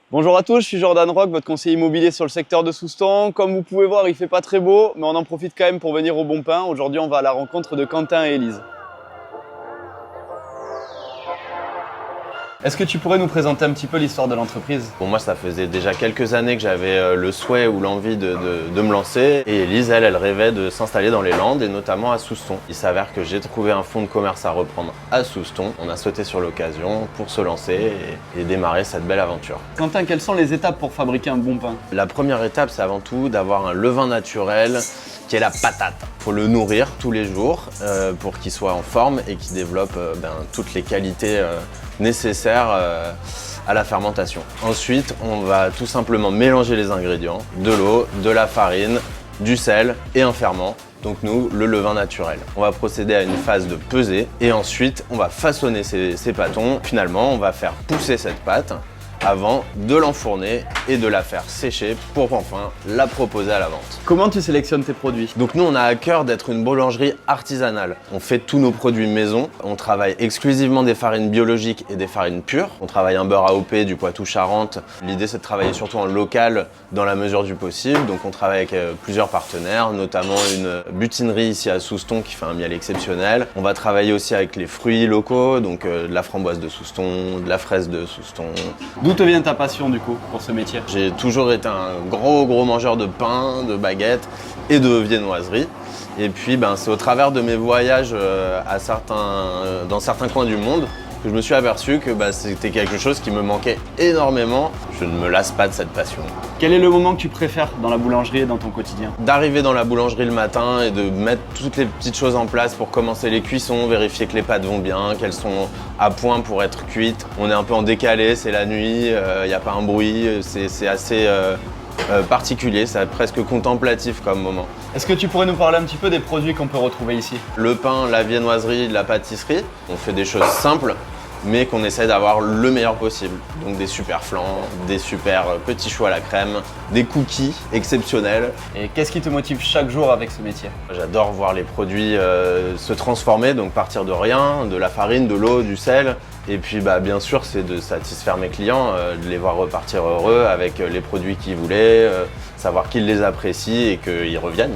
Bonjour à tous, je suis Jordan Rock, votre conseiller immobilier sur le secteur de Soustons. Comme vous pouvez voir, il fait pas très beau, mais on en profite quand même pour venir au Bon Pain. Aujourd'hui, on va à la rencontre de Quentin et Élise. Est-ce que tu pourrais nous présenter un petit peu l'histoire de l'entreprise? Pour moi, ça faisait déjà quelques années que j'avais le souhait ou l'envie de me lancer. Et Élise, elle rêvait de s'installer dans les Landes et notamment à Soustons. Il s'avère que j'ai trouvé un fonds de commerce à reprendre à Soustons. On a sauté sur l'occasion pour se lancer et démarrer cette belle aventure. Quentin, quelles sont les étapes pour fabriquer un bon pain? La première étape, c'est avant tout d'avoir un levain naturel qui est la patate. Il faut le nourrir tous les jours pour qu'il soit en forme et qu'il développe toutes les qualités nécessaires à la fermentation. Ensuite, on va tout simplement mélanger les ingrédients, de l'eau, de la farine, du sel et un ferment. Donc nous, le levain naturel. On va procéder à une phase de pesée et ensuite on va façonner ces pâtons. Finalement, on va faire pousser cette pâte avant de l'enfourner et de la faire sécher pour enfin la proposer à la vente. Comment tu sélectionnes tes produits? Donc nous, on a à cœur d'être une boulangerie artisanale. On fait tous nos produits maison. On travaille exclusivement des farines biologiques et des farines pures. On travaille un beurre AOP du Poitou-Charentes. L'idée, c'est de travailler surtout en local dans la mesure du possible. Donc on travaille avec plusieurs partenaires, notamment une butinerie ici à Soustons qui fait un miel exceptionnel. On va travailler aussi avec les fruits locaux, donc de la framboise de Soustons, de la fraise de Soustons. D'où te vient ta passion du coup pour ce métier? J'ai toujours été un gros mangeur de pain, de baguettes et de viennoiserie. Et puis c'est au travers de mes voyages dans certains coins du monde que je me suis aperçu que c'était quelque chose qui me manquait énormément. Je ne me lasse pas de cette passion. Quel est le moment que tu préfères dans la boulangerie et dans ton quotidien? D'arriver dans la boulangerie le matin et de mettre toutes les petites choses en place pour commencer les cuissons, vérifier que les pâtes vont bien, qu'elles sont à point pour être cuites. On est un peu en décalé, c'est la nuit, il n'y a pas un bruit, c'est assez particulier, c'est presque contemplatif comme moment. Est-ce que tu pourrais nous parler un petit peu des produits qu'on peut retrouver ici? Le pain, la viennoiserie, la pâtisserie. On fait des choses simples, mais qu'on essaie d'avoir le meilleur possible. Donc des super flans, des super petits choux à la crème, des cookies exceptionnels. Et qu'est-ce qui te motive chaque jour avec ce métier? J'adore voir les produits se transformer, donc partir de rien, de la farine, de l'eau, du sel. Et puis bien sûr, c'est de satisfaire mes clients, de les voir repartir heureux avec les produits qu'ils voulaient, savoir qu'ils les apprécient et qu'ils reviennent.